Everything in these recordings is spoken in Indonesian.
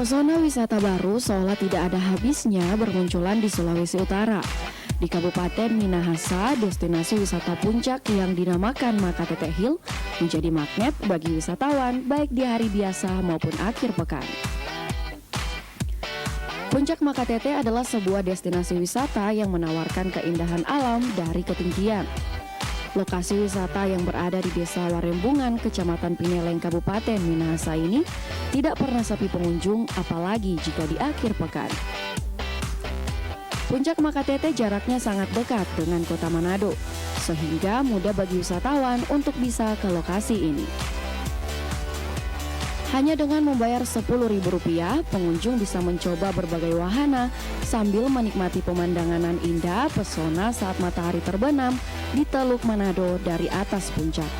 Pesona wisata baru seolah tidak ada habisnya bermunculan di Sulawesi Utara. Di Kabupaten Minahasa, destinasi wisata puncak yang dinamakan Makatete Hill menjadi magnet bagi wisatawan baik di hari biasa maupun akhir pekan. Puncak Makatete adalah sebuah destinasi wisata yang menawarkan keindahan alam dari ketinggian. Lokasi wisata yang berada di Desa Warembungan, Kecamatan Pineleng, Kabupaten Minahasa ini tidak pernah sepi pengunjung, apalagi jika di akhir pekan. Puncak Makatete jaraknya sangat dekat dengan kota Manado, sehingga mudah bagi wisatawan untuk bisa ke lokasi ini. Hanya dengan membayar Rp10.000, pengunjung bisa mencoba berbagai wahana sambil menikmati pemandangan nan indah pesona saat matahari terbenam di Teluk Manado dari atas puncak.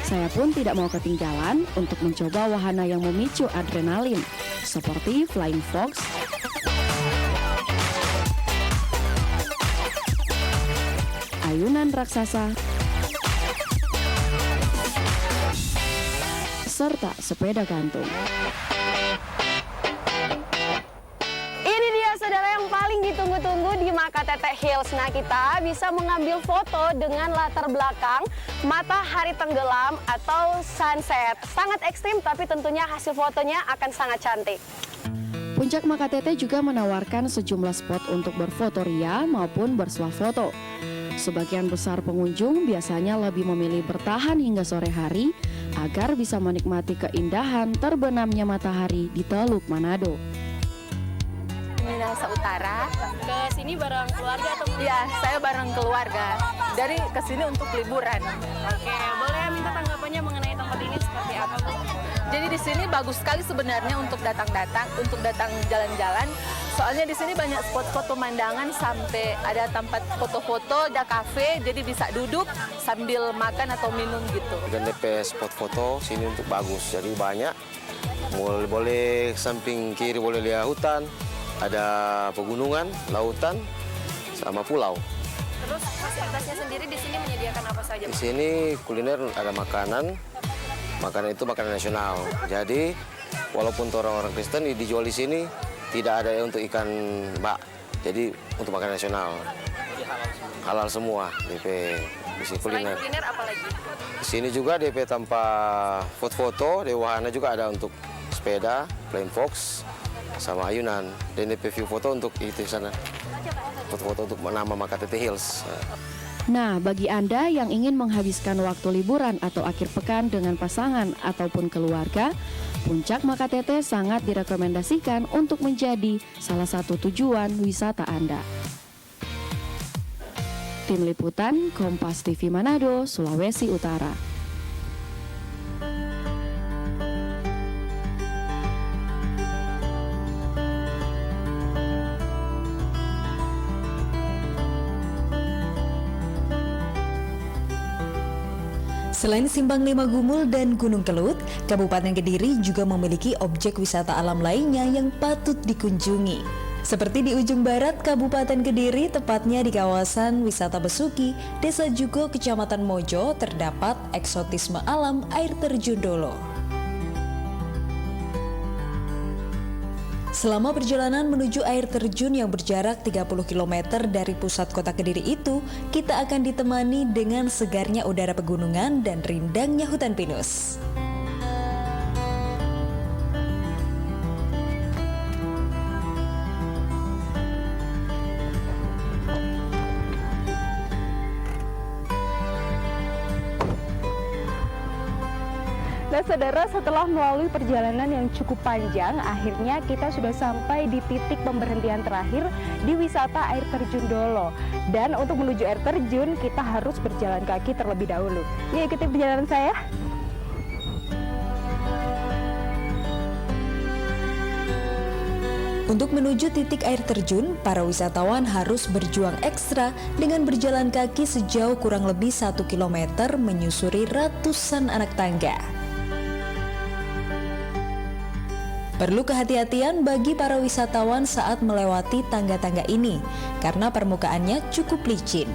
Saya pun tidak mau ketinggalan untuk mencoba wahana yang memicu adrenalin, seperti Flying Fox, ayunan raksasa, serta sepeda gantung. Ini dia saudara yang paling ditunggu-tunggu di Makatete Hills. Nah, kita bisa mengambil foto dengan latar belakang matahari tenggelam atau sunset. Sangat ekstrim tapi tentunya hasil fotonya akan sangat cantik. Puncak Makatete juga menawarkan sejumlah spot untuk berfotoria maupun bersuah foto. Sebagian besar pengunjung biasanya lebih memilih bertahan hingga sore hari agar bisa menikmati keindahan terbenamnya matahari di Teluk Manado. Minahasa Utara. Ke sini bareng keluarga atau? Ya, saya bareng keluarga. Dari ke sini untuk liburan. Oke, boleh minta tanggapannya mengenai tempat ini seperti apa, Bu? Jadi di sini bagus sekali sebenarnya untuk datang jalan-jalan. Soalnya di sini banyak spot-spot pemandangan sampai ada tempat foto-foto, ada kafe, jadi bisa duduk sambil makan atau minum gitu. Dan DP spot foto sini untuk bagus, jadi banyak. Boleh samping kiri boleh lihat hutan, ada pegunungan, lautan, sama pulau. Terus fasilitasnya sendiri di sini menyediakan apa saja, Di sini kuliner ada makanan itu makanan nasional. Jadi walaupun orang-orang Kristen dijual di sini tidak ada untuk ikan bak. Jadi untuk makanan nasional. Halal semua DP di sini kuliner. Selain kuliner apa lagi? Di sini juga DP tanpa foto-foto, di wahana juga ada untuk sepeda, Flying Fox, sama ayunan. Dan DP view foto untuk itu sana. Foto-foto untuk nama Makatete Hills. Nah, bagi Anda yang ingin menghabiskan waktu liburan atau akhir pekan dengan pasangan ataupun keluarga, Puncak Makatete sangat direkomendasikan untuk menjadi salah satu tujuan wisata Anda. Tim Liputan Kompas TV Manado, Sulawesi Utara. Selain Simpang Lima Gumul dan Gunung Kelut, Kabupaten Kediri juga memiliki objek wisata alam lainnya yang patut dikunjungi. Seperti di ujung barat Kabupaten Kediri, tepatnya di kawasan wisata Besuki, Desa Jugo, Kecamatan Mojo, terdapat eksotisme alam air terjun Dolo. Selama perjalanan menuju air terjun yang berjarak 30 km dari pusat kota Kediri itu, kita akan ditemani dengan segarnya udara pegunungan dan rindangnya hutan pinus. Nah saudara, setelah melalui perjalanan yang cukup panjang, akhirnya kita sudah sampai di titik pemberhentian terakhir di wisata air terjun Dolo. Dan untuk menuju air terjun, kita harus berjalan kaki terlebih dahulu. Yuk ikuti perjalanan saya. Untuk menuju titik air terjun, para wisatawan harus berjuang ekstra dengan berjalan kaki sejauh kurang lebih 1 km menyusuri ratusan anak tangga. Perlu kehati-hatian bagi para wisatawan saat melewati tangga-tangga ini, karena permukaannya cukup licin.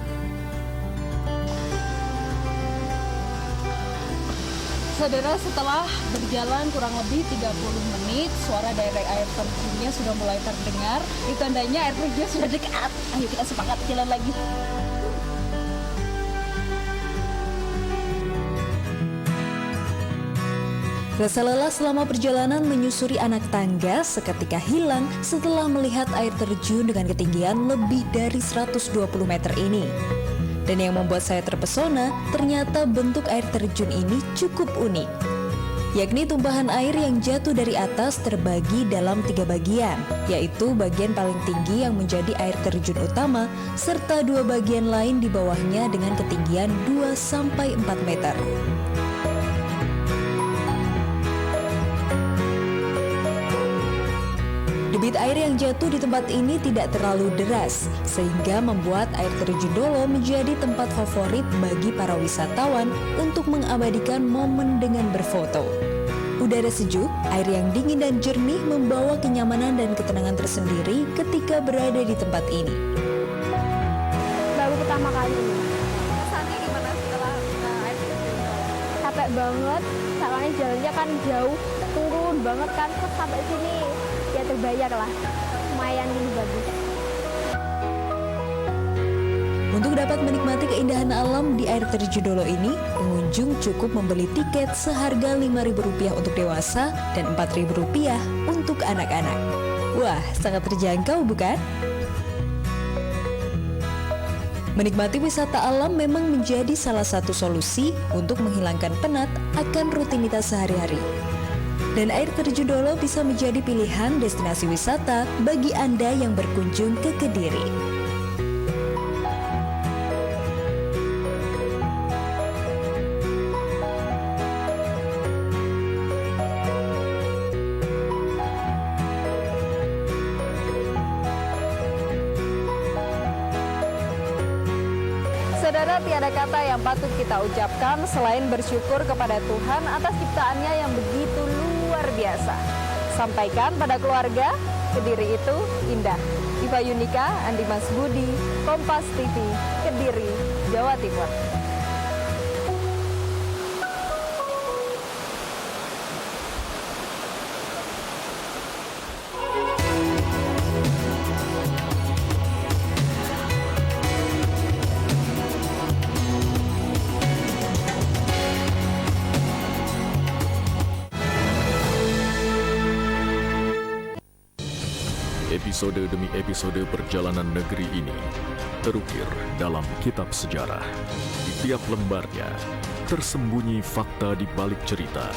Saudara, setelah berjalan kurang lebih 30 menit, suara dari air terjunnya sudah mulai terdengar. Itu tandanya air terjun sudah dekat. Ayo kita semangat jalan lagi. Rasa lelah selama perjalanan menyusuri anak tangga seketika hilang setelah melihat air terjun dengan ketinggian lebih dari 120 meter ini. Dan yang membuat saya terpesona, ternyata bentuk air terjun ini cukup unik. Yakni tumpahan air yang jatuh dari atas terbagi dalam 3 bagian, yaitu bagian paling tinggi yang menjadi air terjun utama, serta 2 bagian lain di bawahnya dengan ketinggian 2-4 meter. Debit air yang jatuh di tempat ini tidak terlalu deras, sehingga membuat air terjun Dolo menjadi tempat favorit bagi para wisatawan untuk mengabadikan momen dengan berfoto. Udara sejuk, air yang dingin dan jernih membawa kenyamanan dan ketenangan tersendiri ketika berada di tempat ini. Baru pertama kali ini. Kesannya gimana setelah air terjun? Capek banget, soalnya jalannya kan jauh, turun banget kan, terus sampai sini ya terbayar lah, lumayan ini bagus. Untuk dapat menikmati keindahan alam di air terjun Dolo ini, pengunjung cukup membeli tiket seharga Rp5.000 untuk dewasa dan Rp4.000 untuk anak-anak. Wah, sangat terjangkau bukan? Menikmati wisata alam memang menjadi salah satu solusi untuk menghilangkan penat akan rutinitas sehari-hari. Dan air terjun Dolo bisa menjadi pilihan destinasi wisata bagi Anda yang berkunjung ke Kediri. Saudara, tiada kata yang patut kita ucapkan selain bersyukur kepada Tuhan atas ciptaannya yang begitu luar biasa. Sampaikan pada keluarga, Kediri itu indah. Iva Yunika, Andi Mas Budi, Kompas TV, Kediri, Jawa Timur. Episode demi episode perjalanan negeri ini terukir dalam kitab sejarah. Di tiap lembarnya tersembunyi fakta di balik cerita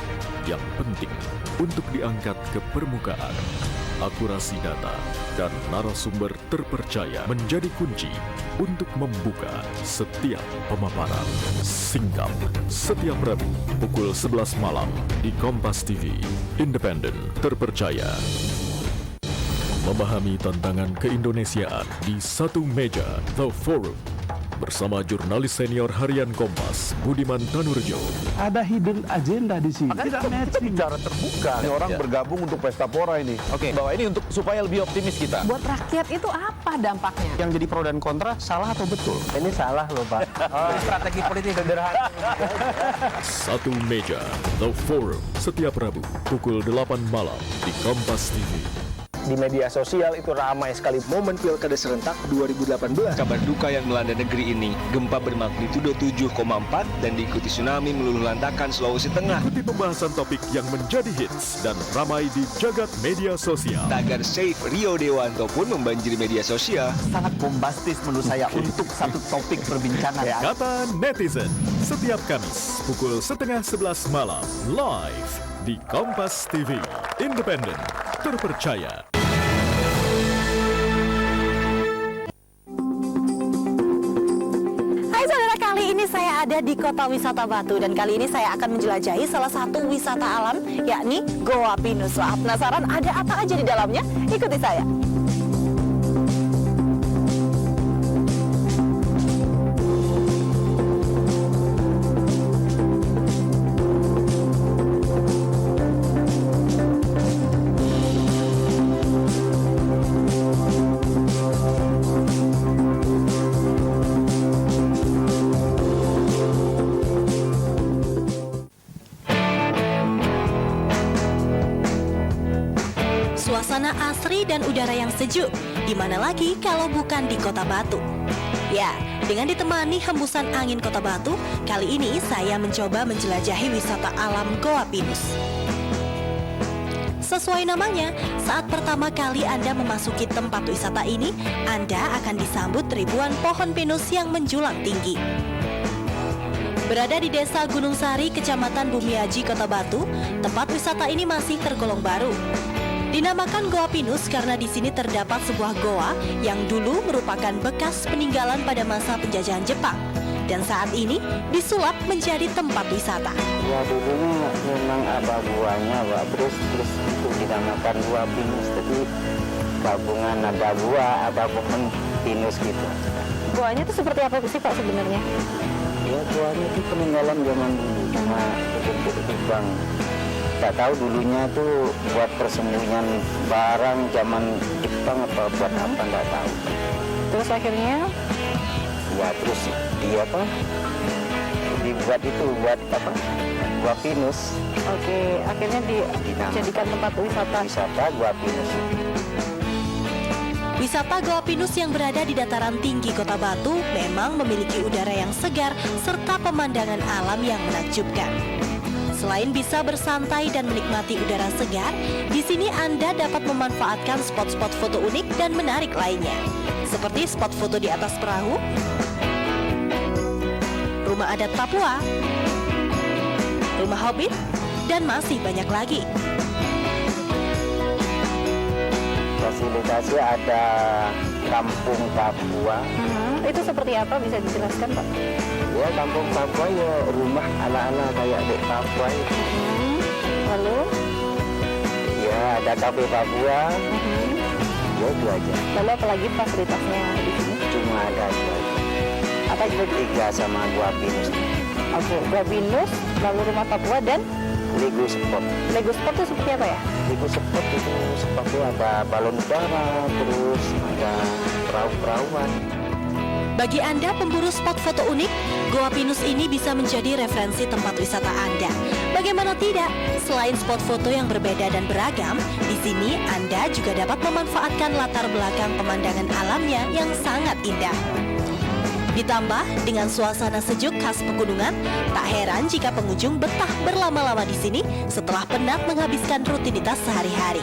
yang penting untuk diangkat ke permukaan. Akurasi data dan narasumber terpercaya menjadi kunci untuk membuka setiap pemaparan. Singkap setiap Rabu pukul 11 malam di Kompas TV, independen, terpercaya. Memahami tantangan keindonesiaan di satu meja The Forum bersama jurnalis senior harian Kompas Budiman Tanurjo. Ada hidden agenda di sini. Tidak matching. Bicara terbuka. Ini orang bergabung untuk pesta pora ini. Oke, bahwa ini untuk supaya lebih optimis kita. Buat rakyat itu apa dampaknya? Yang jadi pro dan kontra salah atau betul? Ini salah loh, Pak. Strategi politik sederhana. Satu meja The Forum setiap Rabu pukul 8 malam di Kompas TV. Di media sosial itu ramai sekali momen Pilkada serentak 2018. Kabar duka yang melanda negeri ini, gempa bermagnitudo 7,4 dan diikuti tsunami meluluh lantakan Sulawesi Tengah. Ikuti pembahasan topik yang menjadi hits dan ramai di jagat media sosial. Tagar Save Rio Dewanto pun membanjiri media sosial. Sangat bombastis menurut saya untuk satu topik perbincangan ya. Kata netizen setiap Kamis pukul 10:30 malam live di Kompas TV, independen, terpercaya. Hai saudara, kali ini saya ada di Kota Wisata Batu dan kali ini saya akan menjelajahi salah satu wisata alam yakni Goa Pinus. Wah, penasaran ada apa aja di dalamnya? Ikuti saya. suasana asri dan udara yang sejuk. Di mana lagi kalau bukan di Kota Batu? Ya, dengan ditemani hembusan angin Kota Batu, kali ini saya mencoba menjelajahi wisata alam Goa Pinus. Sesuai namanya, saat pertama kali Anda memasuki tempat wisata ini, Anda akan disambut ribuan pohon pinus yang menjulang tinggi. Berada di Desa Gunung Sari, Kecamatan Bumiaji, Kota Batu, tempat wisata ini masih tergolong baru. Dinamakan Goa Pinus karena di sini terdapat sebuah goa yang dulu merupakan bekas peninggalan pada masa penjajahan Jepang. Dan saat ini disulap menjadi tempat wisata. Ya dulunya memang ada buahnya, Pak. Terus itu dinamakan Goa Pinus. Jadi gabungan ada buah, ada pohon pinus gitu. Goanya itu seperti apa sih Pak sebenarnya? Ya goanya itu peninggalan zaman dulu, cuma bentuk lubang. Tak tahu dulunya tuh buat persembunyian barang zaman Jepang apa buat apa nggak tahu. Terus akhirnya? Ya terus dia apa? Dibuat itu buat apa? Goa Pinus. Oke, akhirnya dijadikan tempat wisata. Wisata Goa Pinus. Wisata Goa Pinus yang berada di dataran tinggi Kota Batu memang memiliki udara yang segar serta pemandangan alam yang menakjubkan. Selain bisa bersantai dan menikmati udara segar, di sini Anda dapat memanfaatkan spot-spot foto unik dan menarik lainnya. Seperti spot foto di atas perahu, rumah adat Papua, rumah hobbit, dan masih banyak lagi. Fasilitasnya ada kampung Papua. Itu seperti apa, bisa dijelaskan Pak? Ya kampung Papua ya rumah ala-ala kayak di Papua itu. Lalu? Ya ada kafe Papua. Ya itu aja. Lalu apalagi fasilitasnya di sini? Cuma ada itu aja. Apa juga? Tiga sama Goa Pinus. Oke, Goa Pinus, lalu rumah Papua dan Lego Spot. Lego Spot itu seperti apa ya? Lego Spot itu seperti ada balon udara, terus ada perahu-perahuan. Bagi Anda pemburu spot foto unik, Goa Pinus ini bisa menjadi referensi tempat wisata Anda. Bagaimana tidak? Selain spot foto yang berbeda dan beragam, di sini Anda juga dapat memanfaatkan latar belakang pemandangan alamnya yang sangat indah. Ditambah dengan suasana sejuk khas pegunungan, tak heran jika pengunjung betah berlama-lama di sini setelah penat menghabiskan rutinitas sehari-hari.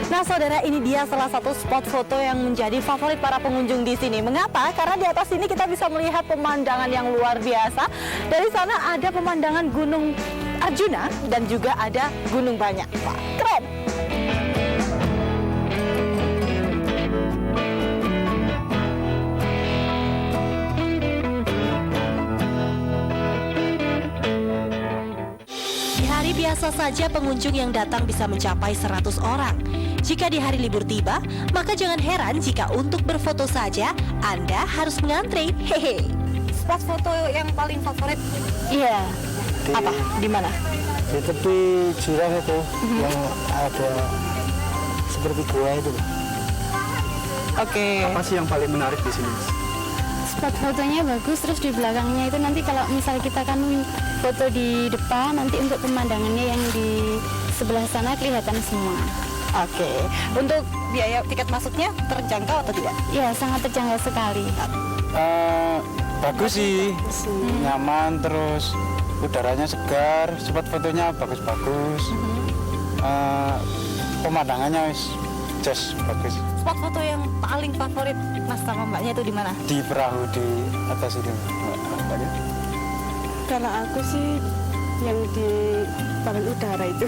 Nah, saudara, ini dia salah satu spot foto yang menjadi favorit para pengunjung di sini. Mengapa? Karena di atas sini kita bisa melihat pemandangan yang luar biasa. Dari sana ada pemandangan Gunung Arjuna dan juga ada Gunung Banyak. Wah, keren! Di hari biasa saja pengunjung yang datang bisa mencapai 100 orang. Jika di hari libur tiba, maka jangan heran jika untuk berfoto saja Anda harus mengantri. Hehe. Spot foto yang paling favorit? Iya. Apa? Di mana? Di tepi jurang itu yang ada seperti gua itu. Oke. Apa sih yang paling menarik di sini? Spot fotonya bagus, terus di belakangnya itu nanti kalau misal kita kan foto di depan, nanti untuk pemandangannya yang di sebelah sana kelihatan semua. Oke. Untuk biaya tiket masuknya terjangkau atau tidak? Ya, sangat terjangkau sekali. Bagus sih, nyaman, terus udaranya segar, spot fotonya bagus-bagus, pemandangannya just bagus. Spot foto yang paling favorit Mas sama Mbaknya itu di mana? Di perahu di atas itu. Kalau aku sih yang di balon udara itu.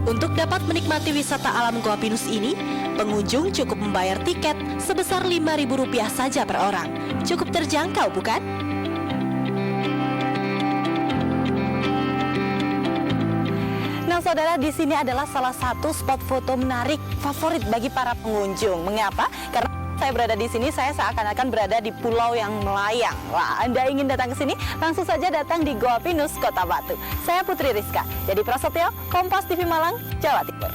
Untuk dapat menikmati wisata alam Goa Pinus ini, pengunjung cukup membayar tiket sebesar Rp5.000 saja per orang. Cukup terjangkau, bukan? Nah, saudara, di sini adalah salah satu spot foto menarik favorit bagi para pengunjung. Mengapa? Karena saya berada di sini, saya seakan-akan berada di pulau yang melayang. Wah, Anda ingin datang ke sini? Langsung saja datang di Goa Pinus, Kota Batu. Saya Putri Rizka. Jadi Prasetyo, Kompas TV Malang, Jawa Timur.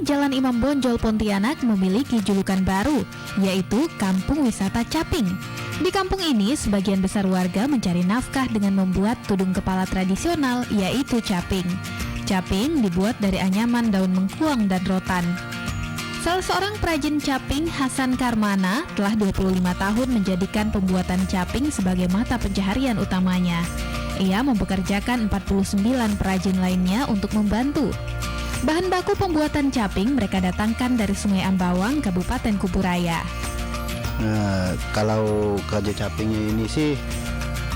Jalan Imam Bonjol Pontianak memiliki julukan baru, yaitu Kampung Wisata Caping. Di kampung ini, sebagian besar warga mencari nafkah dengan membuat tudung kepala tradisional, yaitu caping. Caping dibuat dari anyaman daun mengkuang dan rotan. Salah seorang perajin caping, Hasan Karmana, telah 25 tahun menjadikan pembuatan caping sebagai mata pencaharian utamanya. Ia mempekerjakan 49 perajin lainnya untuk membantu. Bahan baku pembuatan caping mereka datangkan dari Sungai Ambawang, Kabupaten Kuburaya. Kalau kerja capingnya ini sih,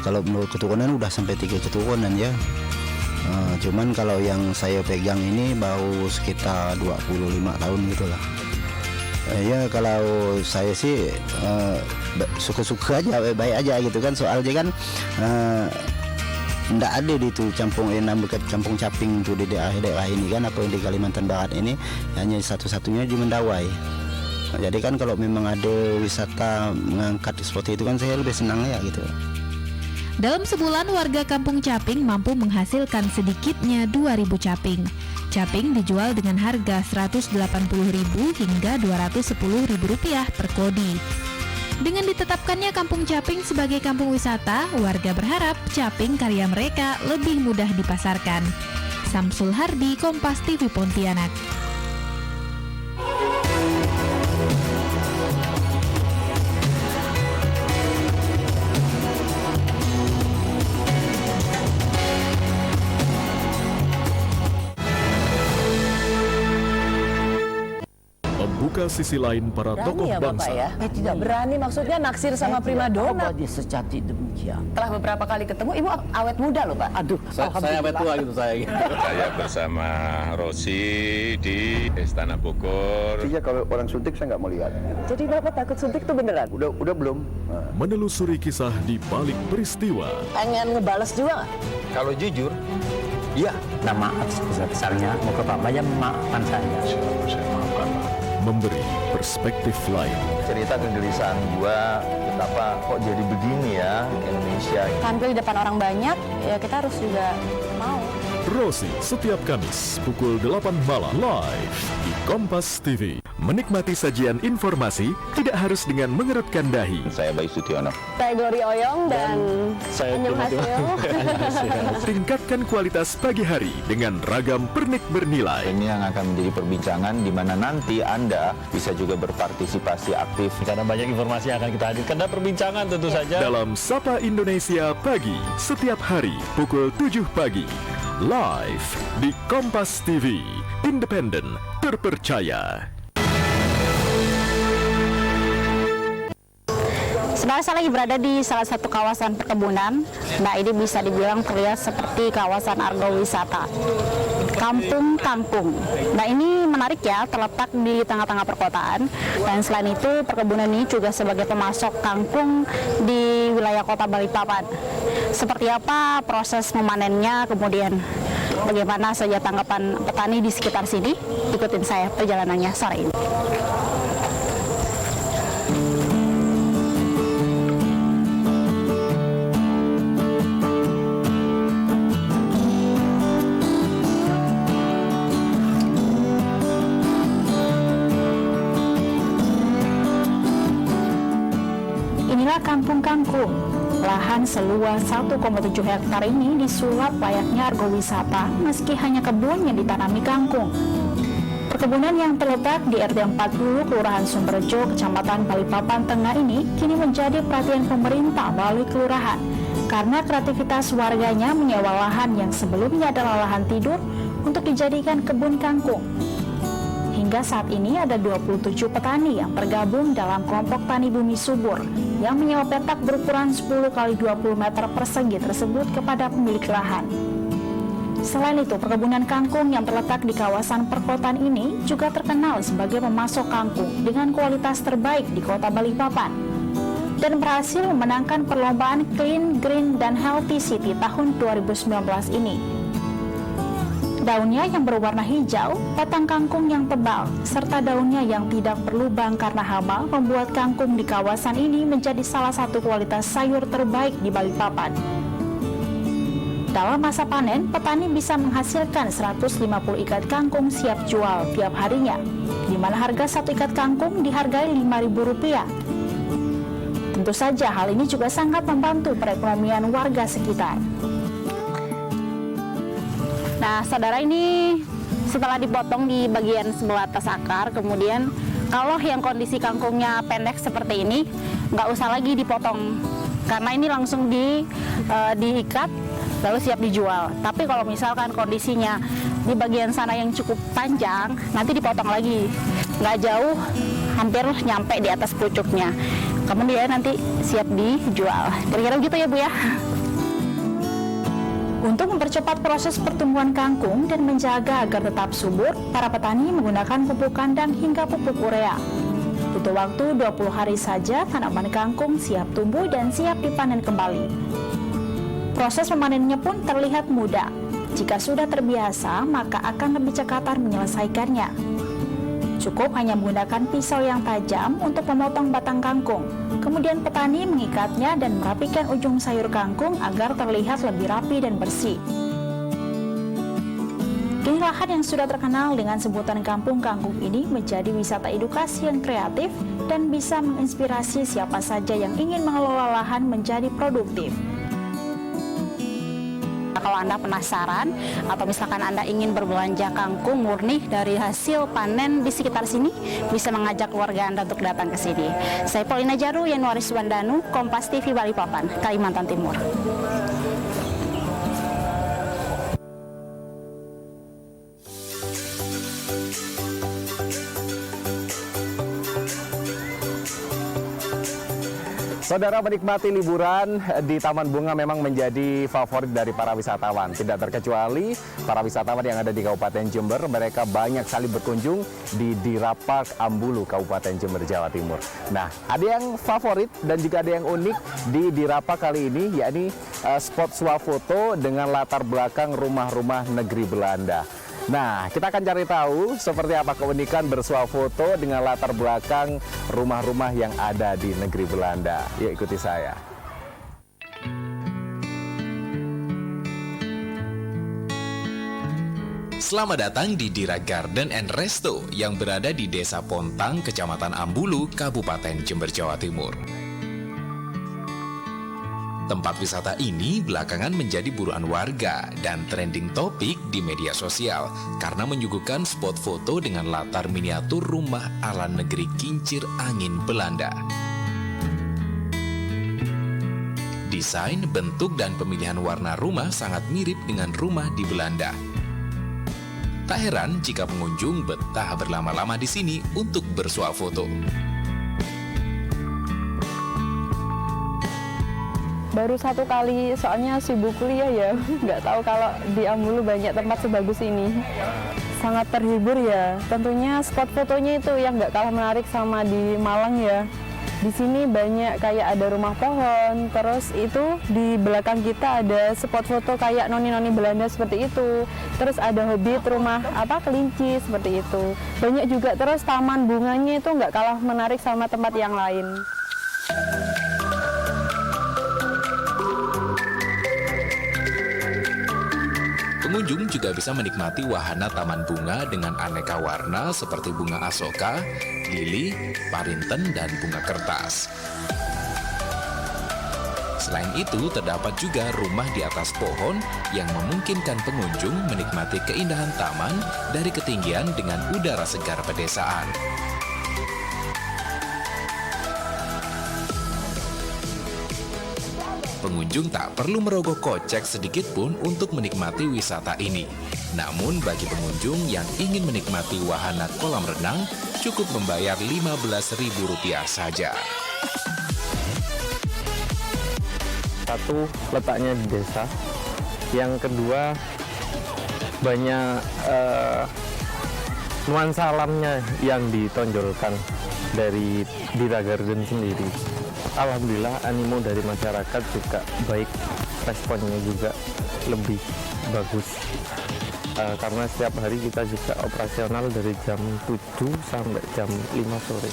kalau menurut keturunan udah sampai 3 keturunan ya. Cuman kalau yang saya pegang ini baru sekitar 25 tahun gitulah. Ya kalau saya sih suka-suka aja, baik aja gitu kan. Soalnya kan nggak ada di itu kampung dekat kampung caping tuh di daerah ini kan, apa yang di Kalimantan Barat ini hanya satu-satunya di Mendawai. Jadi kan kalau memang ada wisata mengangkat seperti itu kan saya lebih senang ya gitu. Dalam sebulan warga kampung Caping mampu menghasilkan sedikitnya 2.000 caping. Caping dijual dengan harga Rp180.000 hingga Rp210.000 per kodi. Dengan ditetapkannya Kampung Caping sebagai kampung wisata, warga berharap caping karya mereka lebih mudah dipasarkan. Samsul Hardi, Kompas TV Pontianak. Membuka sisi lain para tokoh ya, bangsa. Bapak ya? Tidak berani, maksudnya naksir sama primadona. Secati demikian. Setelah beberapa kali ketemu, Ibu awet muda loh, Pak. Aduh, saya awet tua gitu saya. Saya bersama Rosi di Istana Bogor. Artinya kalau orang suntik saya nggak mau lihat. Jadi Bapak takut suntik tuh beneran? Udah belum. Menelusuri kisah di balik peristiwa. Pengen ngebales juga nggak? Kalau jujur, iya. Nah, maaf sebesar-besarnya, mau ke Bapak aja memaafkan saya. Saya maafkan. Memberi perspektif lain. Cerita kegelisahan gua, betapa kok jadi begini ya Indonesia. Tampil di depan orang banyak, ya kita harus juga mau. Rosi setiap Kamis pukul 8 malam live di Kompas TV. Menikmati sajian informasi tidak harus dengan mengerutkan dahi. Saya Bayu Sutiono. Saya Glory Oyong dan Anyam Hasil. Tingkatkan kualitas pagi hari dengan ragam pernik bernilai. Ini yang akan menjadi perbincangan di mana nanti Anda bisa juga berpartisipasi aktif. Karena banyak informasi yang akan kita hadirkan dan perbincangan tentu saja. Dalam Sapa Indonesia Pagi, setiap hari pukul 7 pagi. Live di Kompas TV, independen, terpercaya. Sebenarnya saya lagi berada di salah satu kawasan perkebunan. Nah, ini bisa dibilang terlihat seperti kawasan argowisata. Kampung Kangkung. Nah, ini menarik ya, terletak di tengah-tengah perkotaan. Dan selain itu, perkebunan ini juga sebagai pemasok kangkung di wilayah kota Balikpapan. Seperti apa proses memanennya, kemudian bagaimana saja tanggapan petani di sekitar sini? Ikutin saya perjalanannya sore ini. Inilah Kampung Kangkung. Lahan seluas 1,7 hektar ini disulap layaknya argowisata meski hanya kebun yang ditanami kangkung. Perkebunan yang terletak di RT 40 Kelurahan Sumberjo, Kecamatan Balikpapan Tengah ini kini menjadi perhatian pemerintah melalui kelurahan karena kreativitas warganya menyewa lahan yang sebelumnya adalah lahan tidur untuk dijadikan kebun kangkung. Hingga saat ini ada 27 petani yang tergabung dalam kelompok Tani Bumi Subur yang menyewa petak berukuran 10 x 20 meter persegi tersebut kepada pemilik lahan. Selain itu, perkebunan kangkung yang terletak di kawasan perkotaan ini juga terkenal sebagai pemasok kangkung dengan kualitas terbaik di kota Balikpapan dan berhasil memenangkan perlombaan Clean, Green, dan Healthy City tahun 2019 ini. Daunnya yang berwarna hijau, batang kangkung yang tebal, serta daunnya yang tidak berlubang karena hama membuat kangkung di kawasan ini menjadi salah satu kualitas sayur terbaik di Balikpapan. Dalam masa panen, petani bisa menghasilkan 150 ikat kangkung siap jual tiap harinya, di mana harga satu ikat kangkung dihargai Rp5.000. Tentu saja hal ini juga sangat membantu perekonomian warga sekitar. Nah, saudara, ini setelah dipotong di bagian sebelah atas akar, kemudian kalau yang kondisi kangkungnya pendek seperti ini, nggak usah lagi dipotong, karena ini langsung diikat lalu siap dijual. Tapi kalau misalkan kondisinya di bagian sana yang cukup panjang, nanti dipotong lagi, nggak jauh, hampir nyampe di atas pucuknya, kemudian nanti siap dijual. Kira-kira gitu ya Bu ya. Untuk mempercepat proses pertumbuhan kangkung dan menjaga agar tetap subur, para petani menggunakan pupuk kandang hingga pupuk urea. Butuh waktu 20 hari saja tanaman kangkung siap tumbuh dan siap dipanen kembali. Proses memanennya pun terlihat mudah. Jika sudah terbiasa, maka akan lebih cekatan menyelesaikannya. Cukup hanya menggunakan pisau yang tajam untuk memotong batang kangkung. Kemudian petani mengikatnya dan merapikan ujung sayur kangkung agar terlihat lebih rapi dan bersih. Kini lahan yang sudah terkenal dengan sebutan kampung kangkung ini menjadi wisata edukasi yang kreatif dan bisa menginspirasi siapa saja yang ingin mengelola lahan menjadi produktif. Kalau Anda penasaran atau misalkan Anda ingin berbelanja kangkung murni dari hasil panen di sekitar sini, bisa mengajak keluarga Anda untuk datang ke sini. Saya Paulina Jaru, Yanuaris Wandanu, Kompas TV Balikpapan, Kalimantan Timur. Saudara, menikmati liburan di Taman Bunga memang menjadi favorit dari para wisatawan. Tidak terkecuali para wisatawan yang ada di Kabupaten Jember, mereka banyak sekali berkunjung di Dirapak Ambulu, Kabupaten Jember, Jawa Timur. Nah, ada yang favorit dan juga ada yang unik di Dirapak kali ini, yakni spot swafoto dengan latar belakang rumah-rumah negeri Belanda. Nah, kita akan cari tahu seperti apa keunikan bersuah foto dengan latar belakang rumah-rumah yang ada di negeri Belanda. Yuk ikuti saya. Selamat datang di Dira Garden and Resto yang berada di Desa Pontang, Kecamatan Ambulu, Kabupaten Jember, Jawa Timur. Tempat wisata ini belakangan menjadi buruan warga dan trending topik di media sosial karena menyuguhkan spot foto dengan latar miniatur rumah ala negeri kincir angin Belanda. Desain, bentuk, dan pemilihan warna rumah sangat mirip dengan rumah di Belanda. Tak heran jika pengunjung betah berlama-lama di sini untuk bersuah foto. Baru satu kali, soalnya sibuk kuliah ya, nggak tahu kalau di Ambulu banyak tempat sebagus ini. Sangat terhibur ya, tentunya spot fotonya itu yang nggak kalah menarik sama di Malang ya. Di sini banyak kayak ada rumah pohon, terus itu di belakang kita ada spot foto kayak noni-noni Belanda seperti itu. Terus ada hobbit, rumah kelinci seperti itu. Banyak juga, terus taman bunganya itu nggak kalah menarik sama tempat yang lain. Pengunjung juga bisa menikmati wahana taman bunga dengan aneka warna seperti bunga asoka, lili, parinten, dan bunga kertas. Selain itu, terdapat juga rumah di atas pohon yang memungkinkan pengunjung menikmati keindahan taman dari ketinggian dengan udara segar pedesaan. Pengunjung tak perlu merogoh kocek sedikit pun untuk menikmati wisata ini. Namun bagi pengunjung yang ingin menikmati wahana kolam renang, cukup membayar Rp15.000 saja. Satu, letaknya di desa. Yang kedua, banyak nuansa alamnya yang ditonjolkan dari Dira Garden sendiri. Alhamdulillah animo dari masyarakat juga baik, responnya juga lebih bagus karena setiap hari kita juga operasional dari jam 7 sampai jam 5 sore.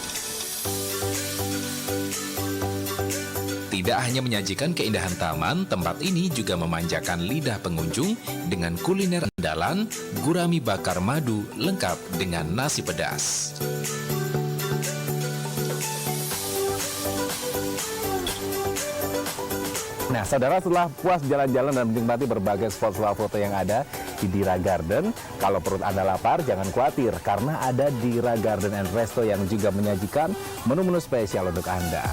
Tidak hanya menyajikan keindahan taman, tempat ini juga memanjakan lidah pengunjung dengan kuliner andalan, gurami bakar madu lengkap dengan nasi pedas. Nah, saudara, setelah puas jalan-jalan dan menikmati berbagai spot foto yang ada di Dira Garden, kalau perut Anda lapar, jangan khawatir, karena ada Dira Garden and Resto yang juga menyajikan menu-menu spesial untuk Anda.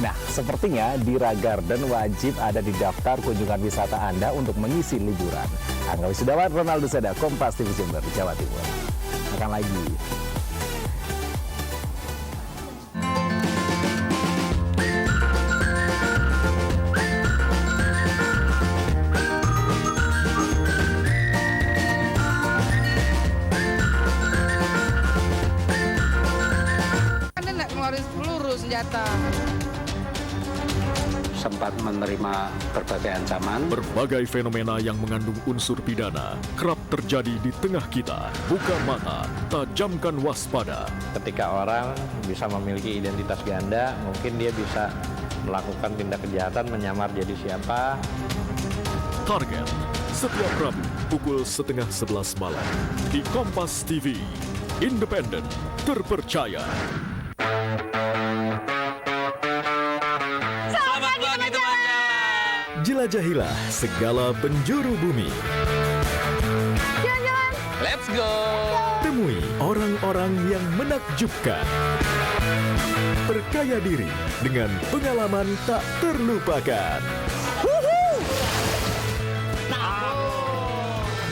Nah, sepertinya Dira Garden wajib ada di daftar kunjungan wisata Anda untuk mengisi liburan. Angga Wisudawan, Ronaldo Seda, Kompas TV Jember, Jawa Timur. Akan lagi. Senjata. Sempat menerima berbagai ancaman. Berbagai fenomena yang mengandung unsur pidana kerap terjadi di tengah kita. Buka mata, tajamkan waspada. Ketika orang bisa memiliki identitas ganda, mungkin dia bisa melakukan tindak kejahatan menyamar jadi siapa. Target, setiap Rabu pukul 10:30 malam di Kompas TV. Independen, terpercaya. Jelajahilah segala penjuru bumi. Jalan-jalan. Let's go. Temui orang-orang yang menakjubkan. Perkaya diri dengan pengalaman tak terlupakan.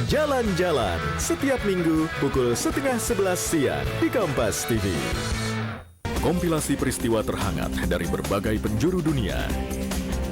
Jalan-jalan setiap minggu pukul 10:30 siang di Kompas TV. Kompilasi peristiwa terhangat dari berbagai penjuru dunia.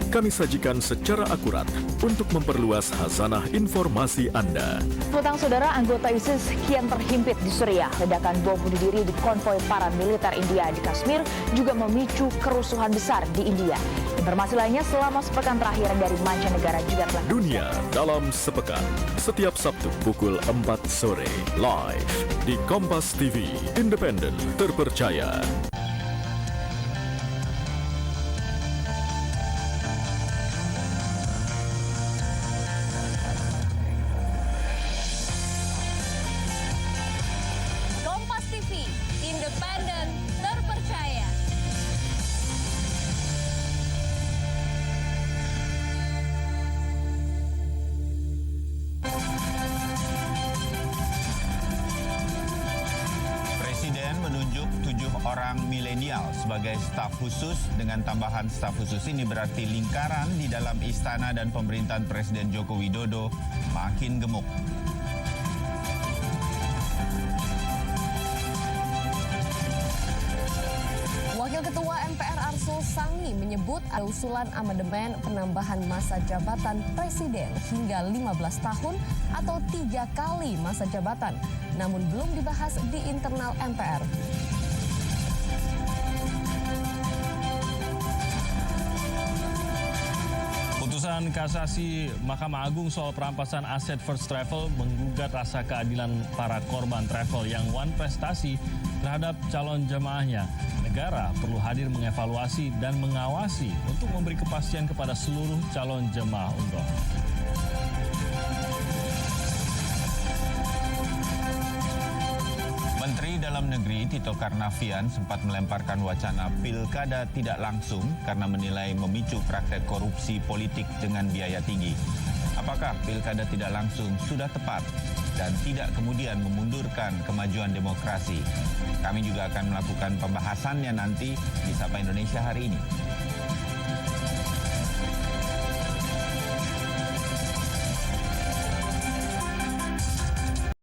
Kami sajikan secara akurat untuk memperluas khazanah informasi Anda. Petang saudara, anggota ISIS kian terhimpit di Suriah. Ledakan bom bunuh diri di konvoi para militer India di Kashmir juga memicu kerusuhan besar di India. Informasi lainnya selama sepekan terakhir dari mancanegara juga telah. Dunia dalam sepekan, setiap Sabtu pukul 4 sore, live di Kompas TV, Independen, terpercaya. Independen, terpercaya. Presiden menunjuk 7 orang milenial sebagai staf khusus. Dengan tambahan staf khusus ini berarti lingkaran di dalam istana dan pemerintahan Presiden Joko Widodo makin gemuk. Wakil Ketua MPR Arsul Sani menyebut ada usulan amandemen penambahan masa jabatan Presiden hingga 15 tahun atau 3 kali masa jabatan, namun belum dibahas di internal MPR. Putusan kasasi Mahkamah Agung soal perampasan aset First Travel menggugat rasa keadilan para korban travel yang wan prestasi terhadap calon jemaahnya. Negara perlu hadir mengevaluasi dan mengawasi untuk memberi kepastian kepada seluruh calon jemaah umroh. Menteri Dalam Negeri Tito Karnavian sempat melemparkan wacana pilkada tidak langsung karena menilai memicu praktek korupsi politik dengan biaya tinggi. Apakah pilkada tidak langsung sudah tepat dan tidak kemudian memundurkan kemajuan demokrasi? Kami juga akan melakukan pembahasannya nanti di Sapa Indonesia hari ini.